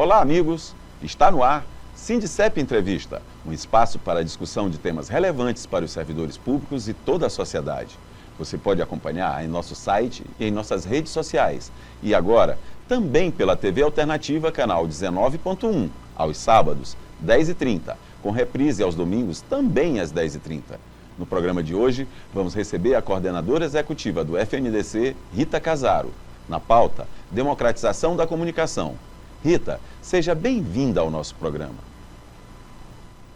Olá, amigos! Está no ar Sindicep Entrevista, um espaço para a discussão de temas relevantes para os servidores públicos e toda a sociedade. Você pode acompanhar em nosso site e em nossas redes sociais. E agora, também pela TV Alternativa, canal 19.1, aos sábados, 10h30, com reprise aos domingos, também às 10h30. No programa de hoje, vamos receber a coordenadora executiva do FNDC, Rita Casaro. Na pauta, democratização da comunicação. Rita, seja bem-vinda ao nosso programa.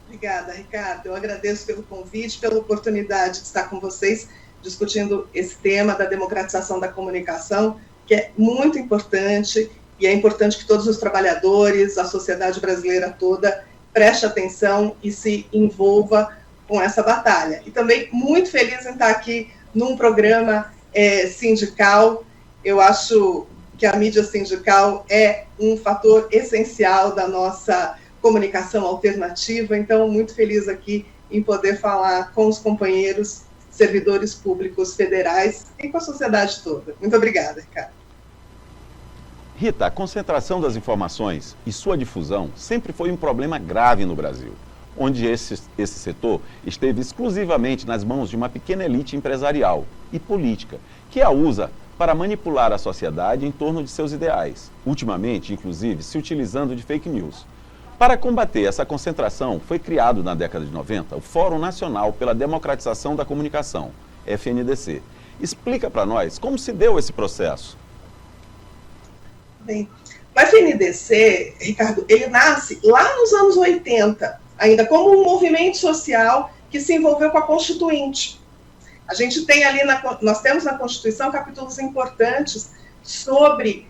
Obrigada, Ricardo. Eu agradeço pelo convite, pela oportunidade de estar com vocês discutindo esse tema da democratização da comunicação, que é muito importante, e é importante que todos os trabalhadores, a sociedade brasileira toda, preste atenção e se envolva com essa batalha. E também muito feliz em estar aqui num programa sindical. Eu acho que a mídia sindical é um fator essencial da nossa comunicação alternativa, então muito feliz aqui em poder falar com os companheiros servidores públicos federais e com a sociedade toda. Muito obrigada, Ricardo. Rita, a concentração das informações e sua difusão sempre foi um problema grave no Brasil, onde esse setor esteve exclusivamente nas mãos de uma pequena elite empresarial e política, que a usa para manipular a sociedade em torno de seus ideais, ultimamente, inclusive, se utilizando de fake news. Para combater essa concentração, foi criado na década de 90 o Fórum Nacional pela Democratização da Comunicação, FNDC. Explica para nós como se deu esse processo. Bem, o FNDC, Ricardo, ele nasce lá nos anos 80, ainda como um movimento social que se envolveu com a Constituinte. A gente tem ali, nós temos na Constituição capítulos importantes sobre,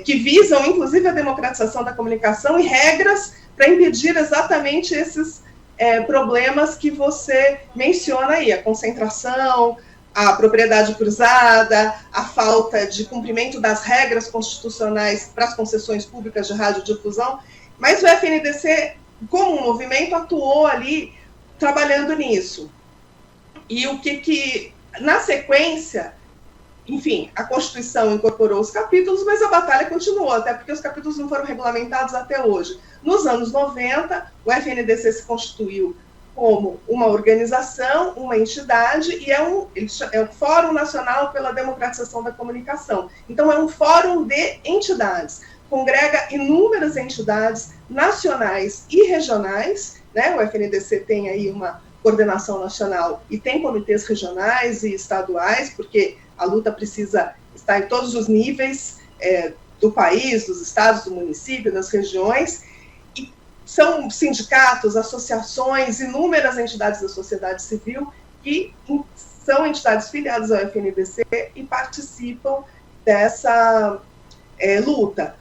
que visam, inclusive, a democratização da comunicação e regras para impedir exatamente esses problemas que você menciona aí, a concentração, a propriedade cruzada, a falta de cumprimento das regras constitucionais para as concessões públicas de radiodifusão, mas o FNDC, como um movimento, atuou ali trabalhando nisso. E o que na sequência, enfim, a Constituição incorporou os capítulos, mas a batalha continuou, até porque os capítulos não foram regulamentados até hoje. Nos anos 90, o FNDC se constituiu como uma organização, uma entidade, e é o Fórum Nacional pela Democratização da Comunicação. Então, é um fórum de entidades, congrega inúmeras entidades nacionais e regionais, né? O FNDC tem aí uma coordenação nacional e tem comitês regionais e estaduais, porque a luta precisa estar em todos os níveis do país, dos estados, do município, das regiões, e são sindicatos, associações, inúmeras entidades da sociedade civil que são entidades filiadas ao FNDC e participam dessa luta.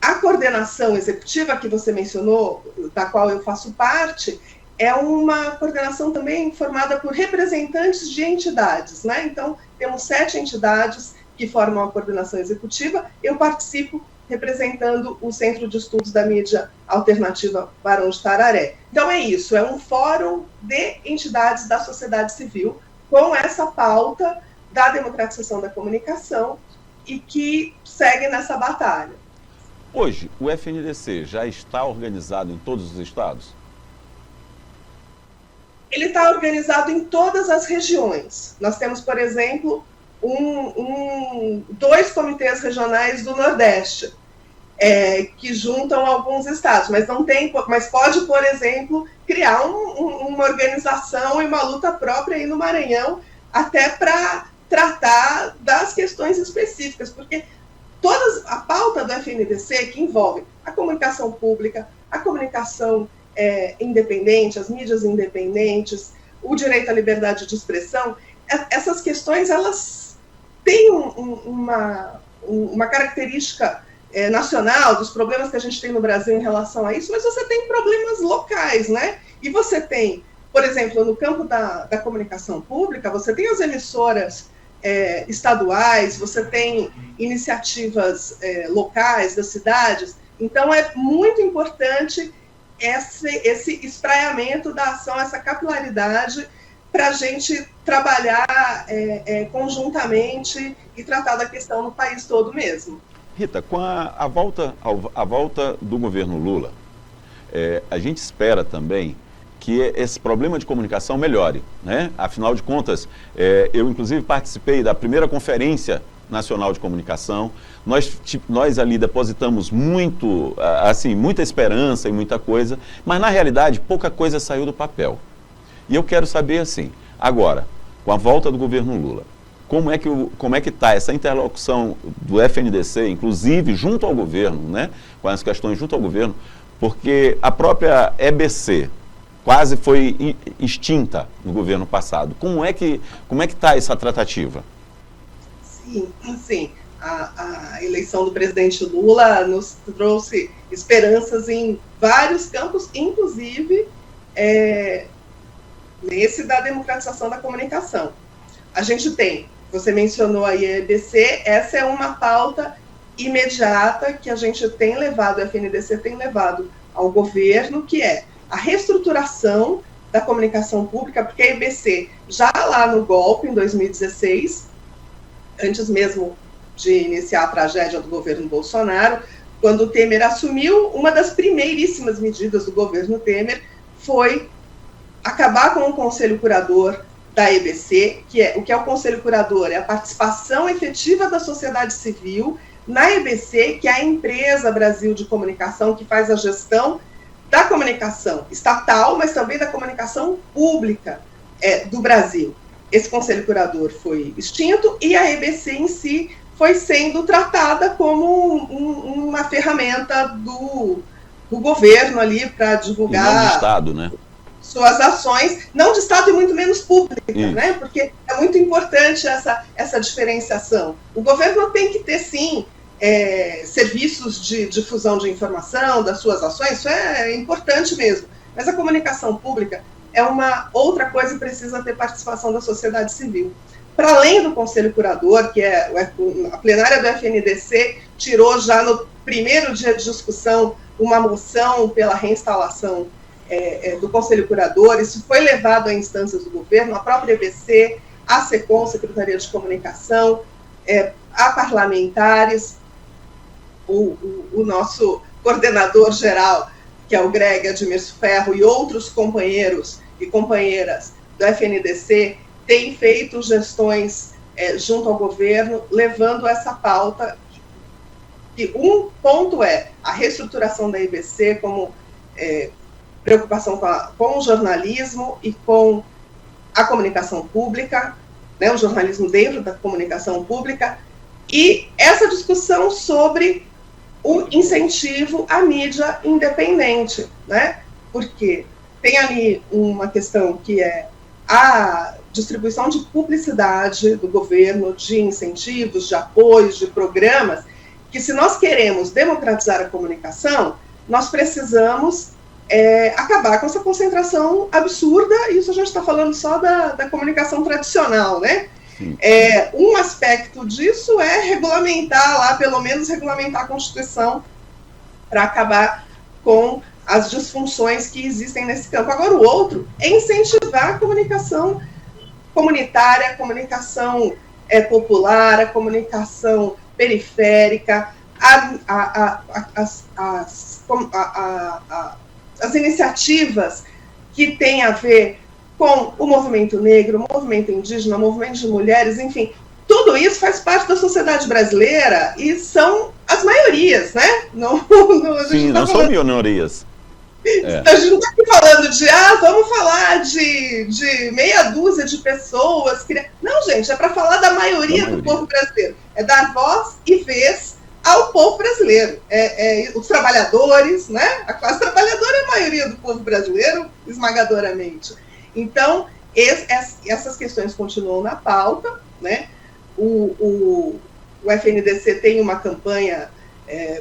A coordenação executiva que você mencionou, da qual eu faço parte, é uma coordenação também formada por representantes de entidades, né? Então, temos 7 entidades que formam a coordenação executiva. Eu participo representando o Centro de Estudos da Mídia Alternativa Barão de Tararé. Então, é isso, é um fórum de entidades da sociedade civil com essa pauta da democratização da comunicação e que segue nessa batalha. Hoje, o FNDC já está organizado em todos os estados? Ele está organizado em todas as regiões. Nós temos, por exemplo, 2 comitês regionais do Nordeste, que juntam alguns estados, mas pode, por exemplo, criar uma organização e uma luta própria aí no Maranhão, até para tratar das questões específicas, porque a pauta do FNDC, que envolve a comunicação pública, a comunicação independente, as mídias independentes, o direito à liberdade de expressão, essas questões, elas têm uma característica nacional, dos problemas que a gente tem no Brasil em relação a isso, mas você tem problemas locais, né? E você tem, por exemplo, no campo da comunicação pública, você tem as emissoras estaduais, você tem iniciativas locais das cidades, então é muito importante esse espraiamento da ação, essa capilaridade, para a gente trabalhar conjuntamente e tratar da questão no país todo mesmo. Rita, com a volta do governo Lula, a gente espera também que esse problema de comunicação melhore, né? Afinal de contas, eu inclusive participei da primeira Conferência Nacional de Comunicação. Nós ali depositamos muita esperança e muita coisa, mas na realidade pouca coisa saiu do papel. E eu quero saber assim, agora, com a volta do governo Lula, como é que está essa interlocução do FNDC, inclusive junto ao governo, né? Com as questões junto ao governo, porque a própria EBC quase foi extinta no governo passado. Como é que está essa tratativa? Sim, assim, a eleição do presidente Lula nos trouxe esperanças em vários campos, inclusive nesse da democratização da comunicação. A gente tem, você mencionou aí a EBC, essa é uma pauta imediata que a gente tem levado, a FNDC tem levado ao governo, que é a reestruturação da comunicação pública, porque a EBC, já lá no golpe, em 2016, antes mesmo de iniciar a tragédia do governo Bolsonaro, quando o Temer assumiu, uma das primeiríssimas medidas do governo Temer foi acabar com o Conselho Curador da EBC, o que é o Conselho Curador? É a participação efetiva da sociedade civil na EBC, que é a empresa Brasil de Comunicação, que faz a gestão da comunicação estatal, mas também da comunicação pública do Brasil. Esse Conselho Curador foi extinto e a EBC em si foi sendo tratada como uma ferramenta do governo ali para divulgar... E não de Estado, né? Suas ações, não de Estado e muito menos pública, né? Porque é muito importante essa diferenciação. O governo tem que ter, sim, serviços de difusão de informação das suas ações, isso é importante mesmo, mas a comunicação pública é uma outra coisa e precisa ter participação da sociedade civil. Para além do Conselho Curador, que a plenária do FNDC tirou já no primeiro dia de discussão uma moção pela reinstalação do Conselho Curador, isso foi levado a instâncias do governo, a própria EBC, a SECOM, Secretaria de Comunicação, a parlamentares, o nosso coordenador geral, que é o Greg Admirso Ferro, e outros companheiros e companheiras do FNDC, têm feito gestões junto ao governo, levando essa pauta, que um ponto é a reestruturação da EBC como preocupação com o jornalismo e com a comunicação pública, né, o jornalismo dentro da comunicação pública, e essa discussão sobre o incentivo à mídia independente, né, porque tem ali uma questão que é a distribuição de publicidade do governo, de incentivos, de apoios, de programas, que se nós queremos democratizar a comunicação, nós precisamos acabar com essa concentração absurda, e isso a gente está falando só da comunicação tradicional, né? Um aspecto disso é regulamentar lá, pelo menos regulamentar a Constituição para acabar com as disfunções que existem nesse campo. Agora, o outro é incentivar a comunicação comunitária, a comunicação popular, a comunicação periférica, as iniciativas que têm a ver com o movimento negro, o movimento indígena, o movimento de mulheres, enfim, tudo isso faz parte da sociedade brasileira e são as maiorias, né? Sim, não são minorias. A gente não está aqui falando de, vamos falar de meia dúzia de pessoas. Não, gente, é para falar da maioria do povo brasileiro. É dar voz e vez ao povo brasileiro. Os trabalhadores, né? A classe trabalhadora é a maioria do povo brasileiro, esmagadoramente. Então, essas questões continuam na pauta, né? O FNDC tem uma campanha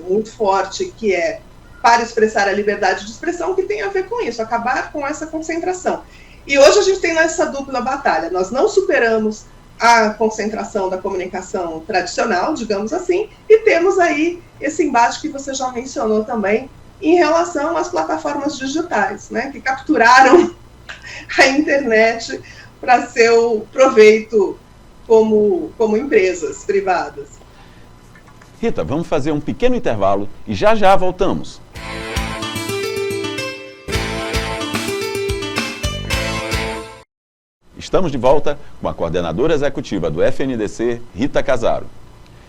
muito forte que é para expressar a liberdade de expressão, que tem a ver com isso, acabar com essa concentração. E hoje a gente tem essa dupla batalha. Nós não superamos a concentração da comunicação tradicional, digamos assim, e temos aí esse embate que você já mencionou também, em relação às plataformas digitais, né, que capturaram a internet para seu proveito como empresas privadas. Rita, vamos fazer um pequeno intervalo e já voltamos. Estamos de volta com a coordenadora executiva do FNDC, Rita Casaro.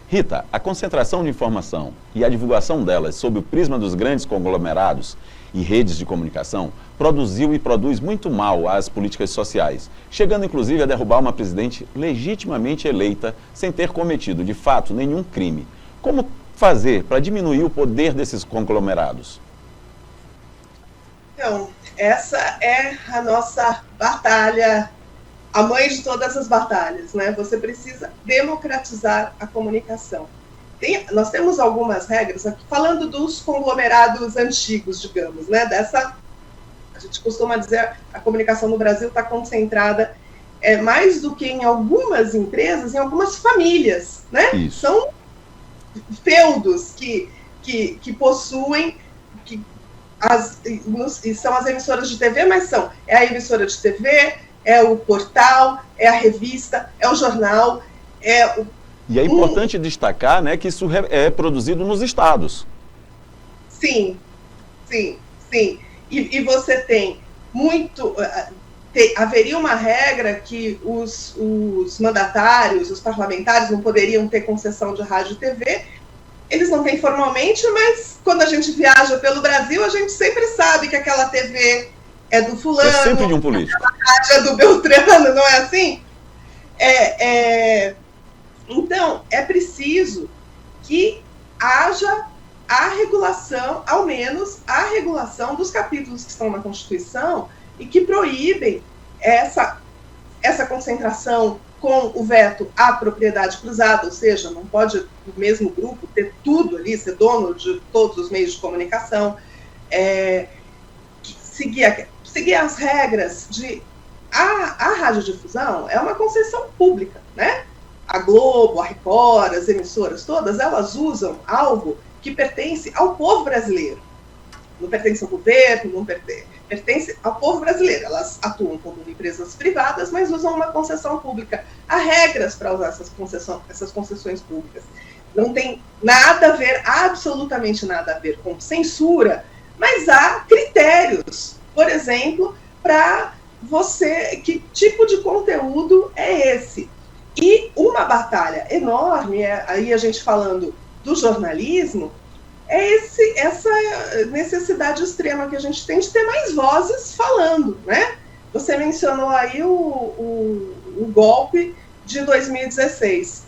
Rita, a concentração de informação e a divulgação delas sob o prisma dos grandes conglomerados e redes de comunicação produziu e produz muito mal às políticas sociais, chegando inclusive a derrubar uma presidente legitimamente eleita sem ter cometido de fato nenhum crime. Como fazer para diminuir o poder desses conglomerados? Então, essa é a nossa batalha, a mãe de todas as batalhas, né? Você precisa democratizar a comunicação. Nós temos algumas regras, aqui, falando dos conglomerados antigos, digamos, né? A gente costuma dizer, a comunicação no Brasil está concentrada mais do que em algumas empresas, em algumas famílias, né? Isso. São feudos que possuem, e são as emissoras de TV, mas é a emissora de TV, é o portal, é a revista, é o jornal, E é importante destacar, né, que isso é produzido nos estados. Sim. E você tem haveria uma regra que os mandatários, os parlamentares não poderiam ter concessão de rádio e TV. Eles não têm formalmente, mas quando a gente viaja pelo Brasil, a gente sempre sabe que aquela TV é do fulano. É sempre de um político. Aquela rádio é do Beltrano, não é assim? Então, é preciso que haja a regulação, ao menos a regulação dos capítulos que estão na Constituição e que proíbem essa concentração com o veto à propriedade cruzada, ou seja, não pode o mesmo grupo ter tudo ali, ser dono de todos os meios de comunicação, seguir as regras de... A radiodifusão é uma concessão pública, né? A Globo, a Record, as emissoras todas, elas usam algo que pertence ao povo brasileiro. Não pertence ao governo, não pertence ao povo brasileiro. Elas atuam como empresas privadas, mas usam uma concessão pública. Há regras para usar essas concessões públicas. Não tem nada a ver, absolutamente nada a ver com censura, mas há critérios, por exemplo, para você, que tipo de conteúdo é esse? E uma batalha enorme, aí a gente falando do jornalismo, essa necessidade extrema que a gente tem de ter mais vozes falando, né? Você mencionou aí o golpe de 2016.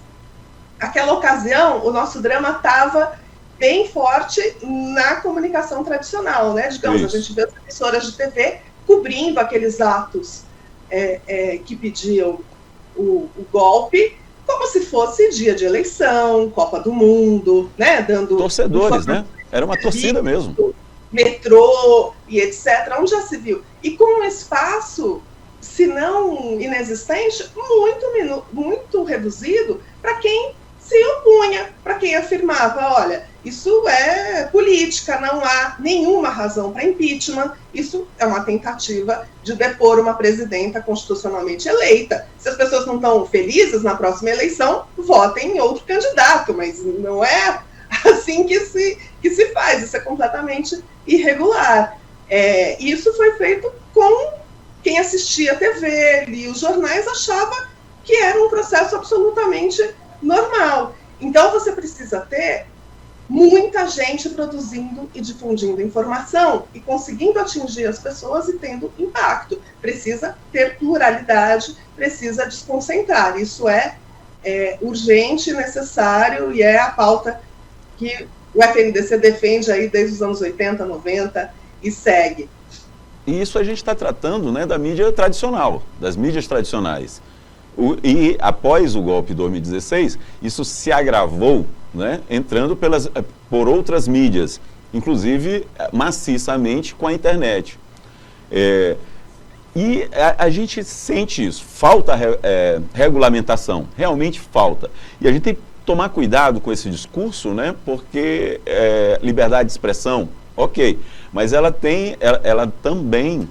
Aquela ocasião, o nosso drama estava bem forte na comunicação tradicional, né? Digamos, Isso. A gente vê as emissoras de TV cobrindo aqueles atos que pediam o golpe, como se fosse dia de eleição, Copa do Mundo, né? Dando Torcedores, né? Era uma torcida mesmo. Metrô e etc., onde já se viu. E com um espaço, se não inexistente, muito reduzido para quem se opunha, para quem afirmava, olha, isso é política, não há nenhuma razão para impeachment, isso é uma tentativa de depor uma presidenta constitucionalmente eleita. Se as pessoas não estão felizes na próxima eleição, votem em outro candidato, mas não é assim que se faz, isso é completamente irregular. Isso foi feito com quem assistia a TV, lia os jornais, achava que era um processo absolutamente normal. Então você precisa ter muita gente produzindo e difundindo informação e conseguindo atingir as pessoas e tendo impacto. Precisa ter pluralidade, precisa desconcentrar. Isso é urgente, necessário e é a pauta que o FNDC defende aí desde os anos 80, 90 e segue. E isso a gente está tratando, né, da mídia tradicional, das mídias tradicionais. E após o golpe de 2016, isso se agravou, né, entrando por outras mídias, inclusive maciçamente com a internet. E a gente sente isso, falta regulamentação, realmente falta. E a gente tem que tomar cuidado com esse discurso, né, porque liberdade de expressão, ok, mas ela também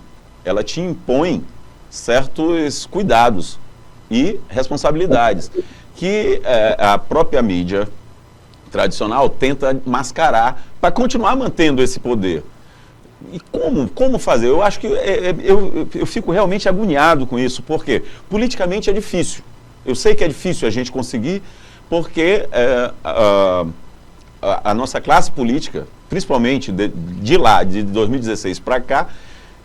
te impõe certos cuidados e responsabilidades que a própria mídia tradicional tenta mascarar para continuar mantendo esse poder. E como fazer? Eu acho que eu fico realmente agoniado com isso, porque politicamente é difícil. Eu sei que é difícil a gente conseguir, porque a nossa classe política, principalmente de lá, de 2016 para cá,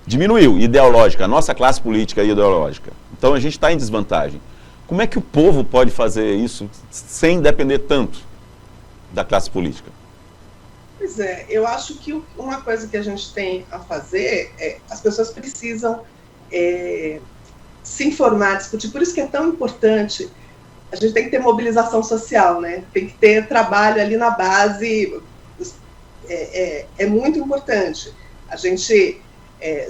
diminuiu, ideológica, a nossa classe política é ideológica. Então a gente está em desvantagem. Como é que o povo pode fazer isso sem depender tanto da classe política? Pois é, eu acho que uma coisa que a gente tem a fazer é, as pessoas precisam se informar, discutir, por isso que é tão importante, a gente tem que ter mobilização social, né? Tem que ter trabalho ali na base, é muito importante. A gente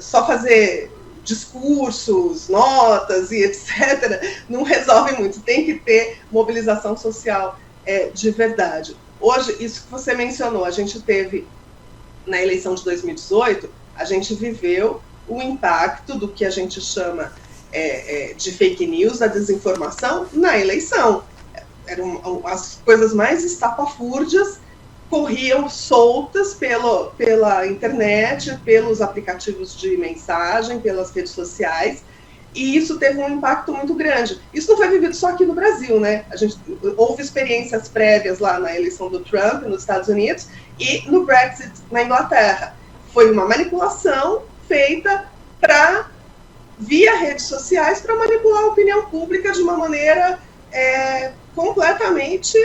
só fazer discursos, notas e etc., não resolve muito, tem que ter mobilização social de verdade. Hoje, isso que você mencionou, a gente teve, na eleição de 2018, a gente viveu o impacto do que a gente chama de fake news, da desinformação, na eleição. Eram as coisas mais estapafúrdias, corriam soltas pela internet, pelos aplicativos de mensagem, pelas redes sociais, e isso teve um impacto muito grande. Isso não foi vivido só aqui no Brasil, né? Houve experiências prévias lá na eleição do Trump nos Estados Unidos e no Brexit na Inglaterra. Foi uma manipulação feita via redes sociais para manipular a opinião pública de uma maneira completamente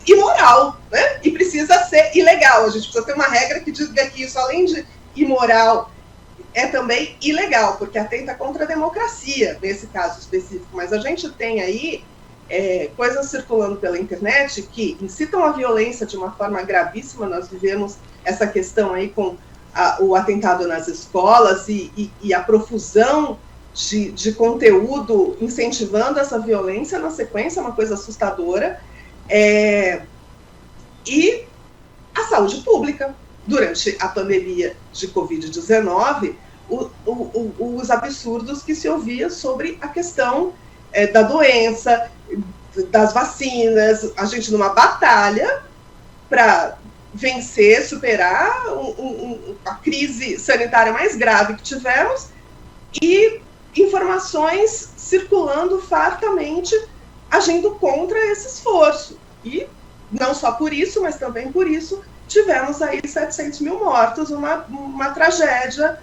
imoral, né? E precisa ser ilegal. A gente precisa ter uma regra que diga que isso, além de imoral, é também ilegal, porque atenta contra a democracia, nesse caso específico. Mas a gente tem aí coisas circulando pela internet que incitam a violência de uma forma gravíssima. Nós vivemos essa questão aí com o atentado nas escolas e a profusão de conteúdo incentivando essa violência na sequência, é uma coisa assustadora. E a saúde pública. Durante a pandemia de Covid-19, os absurdos que se ouvia sobre a questão da doença, das vacinas, a gente numa batalha para vencer, superar a crise sanitária mais grave que tivemos, e informações circulando fartamente, agindo contra esse esforço. E não só por isso, mas também por isso, tivemos aí 700 mil mortos, uma tragédia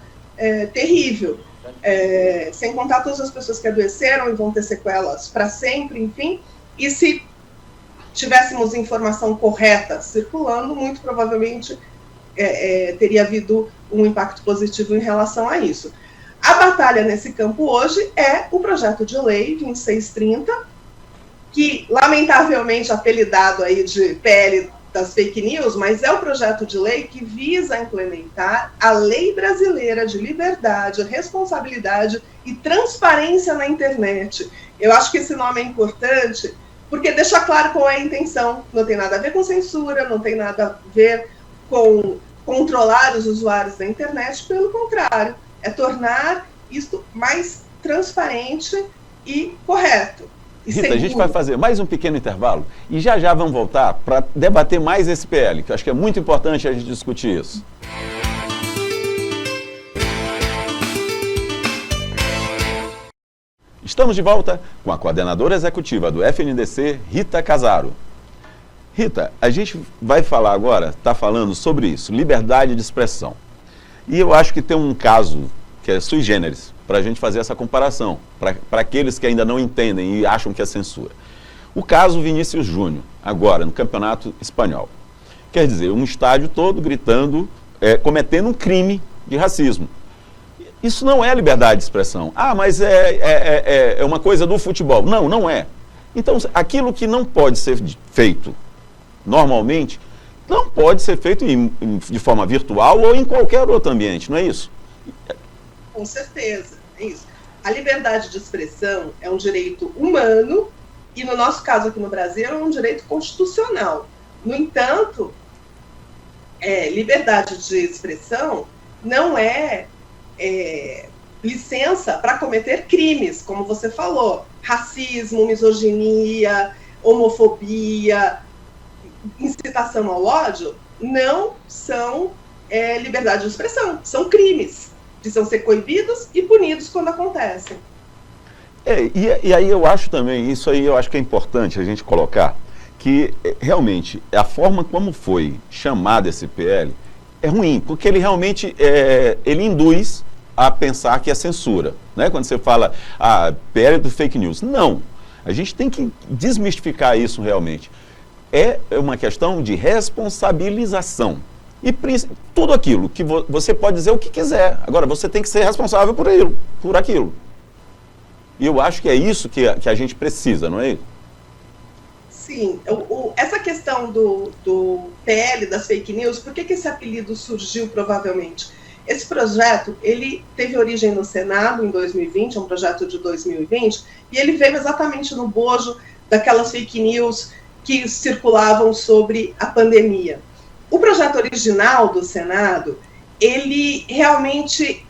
terrível. Sem contar todas as pessoas que adoeceram e vão ter sequelas para sempre, enfim. E se tivéssemos informação correta circulando, muito provavelmente teria havido um impacto positivo em relação a isso. A batalha nesse campo hoje é o projeto de lei 2630, que lamentavelmente apelidado aí de PL das fake news, mas é o projeto de lei que visa implementar a Lei Brasileira de Liberdade, Responsabilidade e Transparência na Internet. Eu acho que esse nome é importante, porque deixa claro qual é a intenção. Não tem nada a ver com censura, não tem nada a ver com controlar os usuários da internet, pelo contrário, é tornar isto mais transparente e correto. Rita, a gente vai fazer mais um pequeno intervalo e já vamos voltar para debater mais esse PL, que eu acho que é muito importante a gente discutir isso. Estamos de volta com a coordenadora executiva do FNDC, Rita Casaro. Rita, a gente vai falar agora, está falando sobre isso, liberdade de expressão. E eu acho que tem um caso que é sui generis, para a gente fazer essa comparação, para aqueles que ainda não entendem e acham que é censura. O caso Vinícius Júnior, agora, no Campeonato Espanhol. Quer dizer, um estádio todo gritando, cometendo um crime de racismo. Isso não é liberdade de expressão. Ah, mas é uma coisa do futebol. Não, não é. Então, aquilo que não pode ser feito normalmente, não pode ser feito de forma virtual ou em qualquer outro ambiente, não é isso? Com certeza, é isso. A liberdade de expressão é um direito humano e, no nosso caso aqui no Brasil, é um direito constitucional. No entanto, liberdade de expressão não é licença para cometer crimes, como você falou, racismo, misoginia, homofobia, incitação ao ódio não são liberdade de expressão, são crimes, precisam ser coibidos e punidos quando acontecem. E aí eu acho também, isso aí eu acho que é importante a gente colocar, que realmente a forma como foi chamado esse PL é ruim, porque ele realmente ele induz a pensar que é censura, né? Quando você fala, PL do fake news. Não, a gente tem que desmistificar isso realmente. É uma questão de responsabilização. E tudo aquilo que você pode dizer o que quiser. Agora, você tem que ser responsável por aquilo. E eu acho que é isso que a gente precisa, não é isso? Sim. Essa questão do PL, das fake news, por que esse apelido surgiu provavelmente? Esse projeto, ele teve origem no Senado em 2020, é um projeto de 2020, e ele veio exatamente no bojo daquelas fake news que circulavam sobre a pandemia. O projeto original do Senado, ele realmente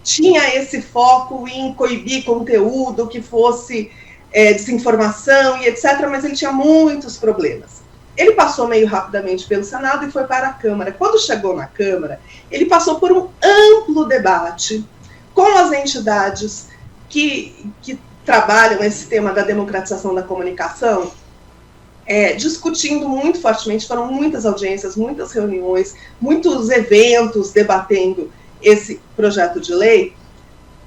tinha esse foco em coibir conteúdo que fosse desinformação e etc., mas ele tinha muitos problemas. Ele passou meio rapidamente pelo Senado e foi para a Câmara. Quando chegou na Câmara, ele passou por um amplo debate com as entidades que trabalham esse tema da democratização da comunicação, discutindo muito fortemente. Foram muitas audiências, muitas reuniões, muitos eventos debatendo esse projeto de lei,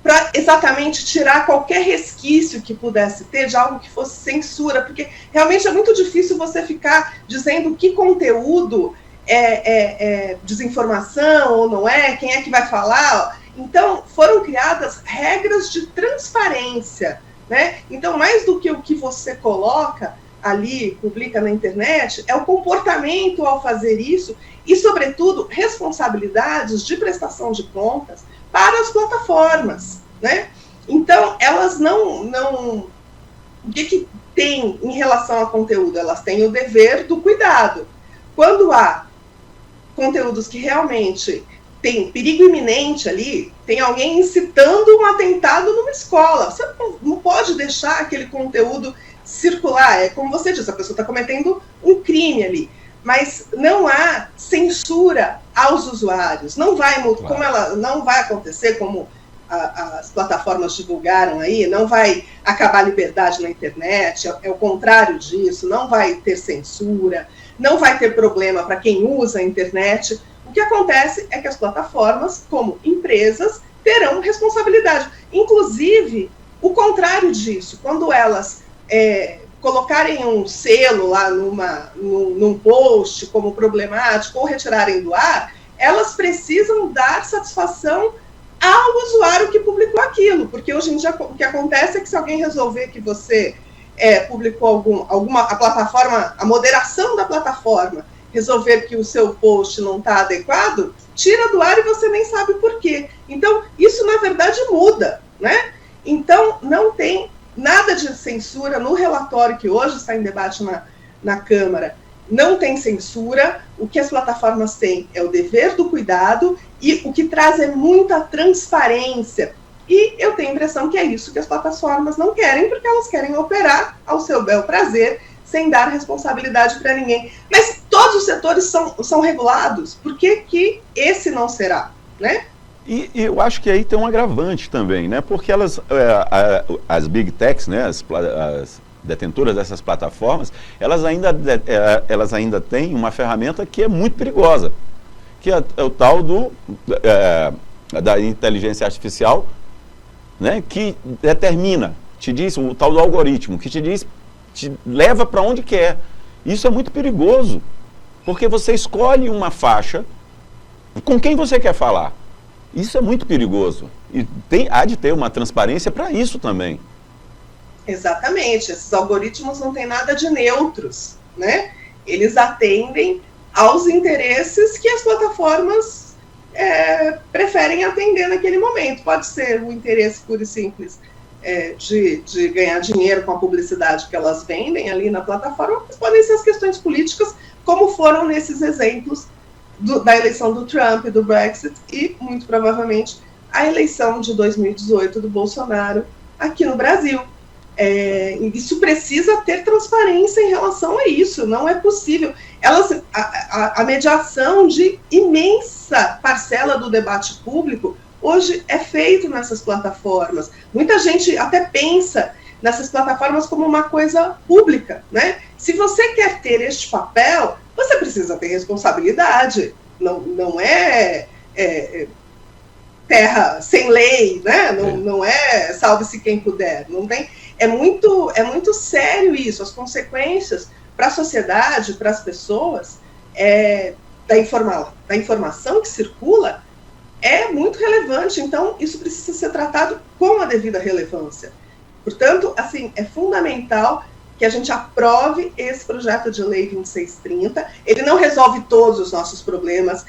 para exatamente tirar qualquer resquício que pudesse ter de algo que fosse censura, porque realmente é muito difícil você ficar dizendo que conteúdo é desinformação ou não é, quem é que vai falar. Então, foram criadas regras de transparência, né? Então, mais do que o que você coloca ali, publica na internet, é o comportamento ao fazer isso e, sobretudo, responsabilidades de prestação de contas para as plataformas, né? Então, elas não... O que tem em relação a conteúdo? Elas têm o dever do cuidado. Quando há conteúdos que realmente tem perigo iminente ali, tem alguém incitando um atentado numa escola, você não pode deixar aquele conteúdo circular. É como você disse, a pessoa está cometendo um crime ali. Mas não há censura aos usuários. Não vai, como ela não vai acontecer, como as plataformas divulgaram aí, não vai acabar a liberdade na internet, é o contrário disso, não vai ter censura, não vai ter problema para quem usa a internet. O que acontece é que as plataformas, como empresas, terão responsabilidade. Inclusive, o contrário disso, quando elas colocarem um selo lá num post como problemático ou retirarem do ar, elas precisam dar satisfação ao usuário que publicou aquilo, porque hoje em dia o que acontece é que se alguém resolver que você publicou a plataforma, a moderação da plataforma, resolver que o seu post não está adequado, tira do ar e você nem sabe por quê. Então, isso na verdade muda, né? Então, não tem nada de censura no relatório que hoje está em debate na Câmara. Não tem censura. O que as plataformas têm é o dever do cuidado e o que traz é muita transparência. E eu tenho a impressão que é isso que as plataformas não querem, porque elas querem operar ao seu bel prazer, sem dar responsabilidade para ninguém. Mas todos os setores são regulados. Por que esse não será, né? E eu acho que aí tem um agravante também, né? Porque as big techs, né? As detentoras dessas plataformas, elas ainda têm uma ferramenta que é muito perigosa, que é o tal da inteligência artificial, né? Que determina, te diz, o tal do algoritmo, que te leva para onde quer. Isso é muito perigoso, porque você escolhe uma faixa com quem você quer falar. Isso é muito perigoso. E há de ter uma transparência para isso também. Exatamente. Esses algoritmos não têm nada de neutros, né? Eles atendem aos interesses que as plataformas preferem atender naquele momento. Pode ser o interesse puro e simples de ganhar dinheiro com a publicidade que elas vendem ali na plataforma, mas podem ser as questões políticas, como foram nesses exemplos da eleição do Trump, do Brexit e, muito provavelmente, a eleição de 2018 do Bolsonaro aqui no Brasil. Isso precisa ter transparência em relação a isso, não é possível. A mediação de imensa parcela do debate público hoje é feito nessas plataformas. Muita gente até pensa nessas plataformas como uma coisa pública, né? Se você quer ter este papel, você precisa ter responsabilidade, não é terra sem lei, né? Não é salve-se quem puder, não tem. É muito sério isso, as consequências para a sociedade, para as pessoas, da informação que circula é muito relevante, então isso precisa ser tratado com a devida relevância. Portanto, assim, é fundamental que a gente aprove esse projeto de lei 2630, ele não resolve todos os nossos problemas,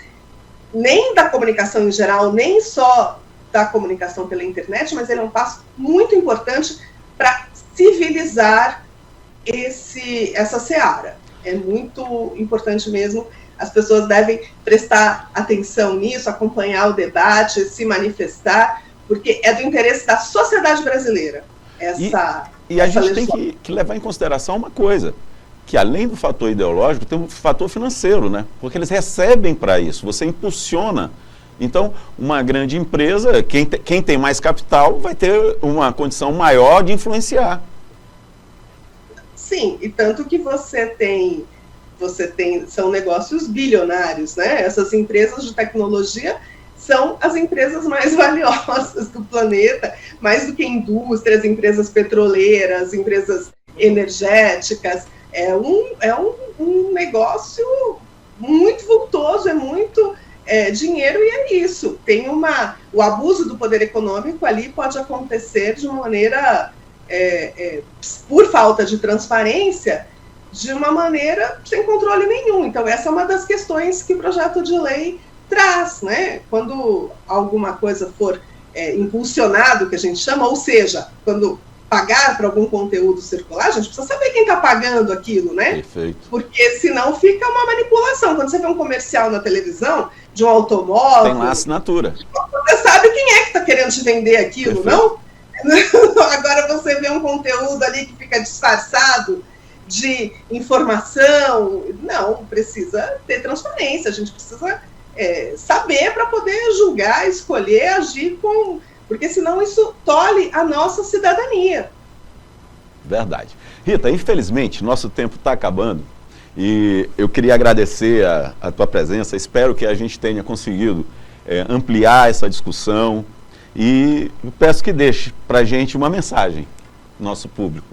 nem da comunicação em geral, nem só da comunicação pela internet, mas ele é um passo muito importante para civilizar essa seara. É muito importante mesmo, as pessoas devem prestar atenção nisso, acompanhar o debate, se manifestar, porque é do interesse da sociedade brasileira. E a gente tem que levar em consideração uma coisa, que além do fator ideológico, tem um fator financeiro, né? Porque eles recebem para isso, você impulsiona. Então, uma grande empresa, quem tem mais capital, vai ter uma condição maior de influenciar. Sim, e tanto que são negócios bilionários, né? Essas empresas de tecnologia são as empresas mais valiosas do planeta, mais do que indústrias, empresas petroleiras, empresas energéticas. É um negócio muito vultoso, é muito dinheiro, e é isso. O abuso do poder econômico ali pode acontecer de uma maneira, por falta de transparência, de uma maneira sem controle nenhum. Então, essa é uma das questões que o projeto de lei traz, né? Quando alguma coisa for impulsionado, que a gente chama, ou seja, quando pagar para algum conteúdo circular, a gente precisa saber quem está pagando aquilo, né? Perfeito. Porque senão fica uma manipulação. Quando você vê um comercial na televisão de um automóvel... Tem lá a assinatura. Você sabe quem é que está querendo te vender aquilo, Perfeito. Não? Agora você vê um conteúdo ali que fica disfarçado de informação. Não, precisa ter transparência, a gente precisa saber para poder julgar, escolher, agir com... Porque senão isso tolhe a nossa cidadania. Verdade. Rita, infelizmente, nosso tempo está acabando e eu queria agradecer a tua presença, espero que a gente tenha conseguido ampliar essa discussão e eu peço que deixe para a gente uma mensagem, nosso público.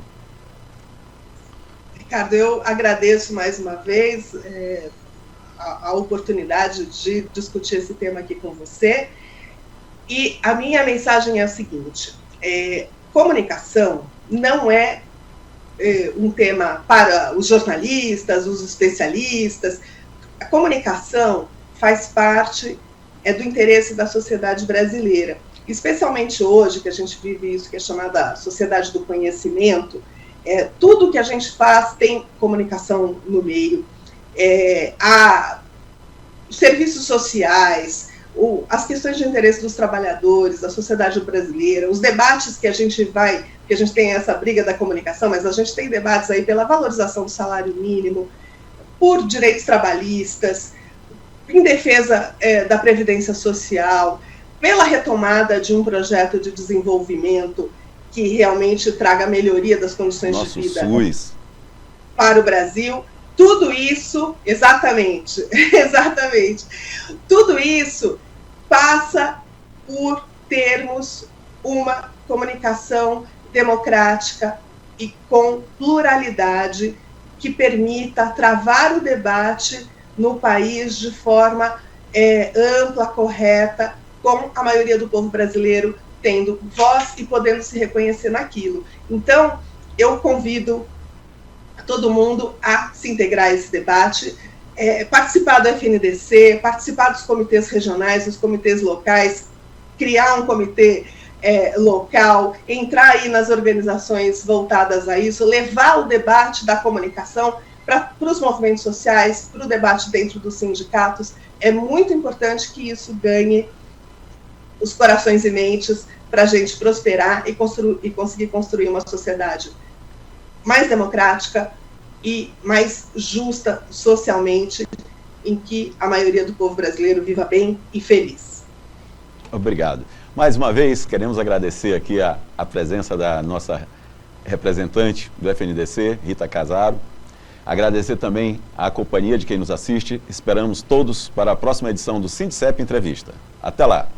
Ricardo, eu agradeço mais uma vez a oportunidade de discutir esse tema aqui com você. E a minha mensagem é a seguinte: comunicação não é um tema para os jornalistas, os especialistas. A comunicação faz parte do interesse da sociedade brasileira, especialmente hoje, que a gente vive isso que é chamada sociedade do conhecimento. Tudo que a gente faz tem comunicação no meio. Há serviços sociais, as questões de interesse dos trabalhadores, da sociedade brasileira, os debates que a gente tem essa briga da comunicação, mas a gente tem debates aí pela valorização do salário mínimo, por direitos trabalhistas, em defesa da previdência social, pela retomada de um projeto de desenvolvimento que realmente traga melhoria das condições de vida SUS para o Brasil. Tudo isso, exatamente, tudo isso passa por termos uma comunicação democrática e com pluralidade que permita travar o debate no país de forma ampla, correta, com a maioria do povo brasileiro tendo voz e podendo se reconhecer naquilo. Então, eu convido todo mundo a se integrar a esse debate, participar do FNDC, participar dos comitês regionais, dos comitês locais, criar um comitê local, entrar aí nas organizações voltadas a isso, levar o debate da comunicação para os movimentos sociais, para o debate dentro dos sindicatos. É muito importante que isso ganhe os corações e mentes para a gente prosperar e conseguir construir uma sociedade mais democrática e mais justa socialmente, em que a maioria do povo brasileiro viva bem e feliz. Obrigado. Mais uma vez, queremos agradecer aqui a presença da nossa representante do FNDC, Rita Casaro. Agradecer também a companhia de quem nos assiste. Esperamos todos para a próxima edição do Sindicep Entrevista. Até lá!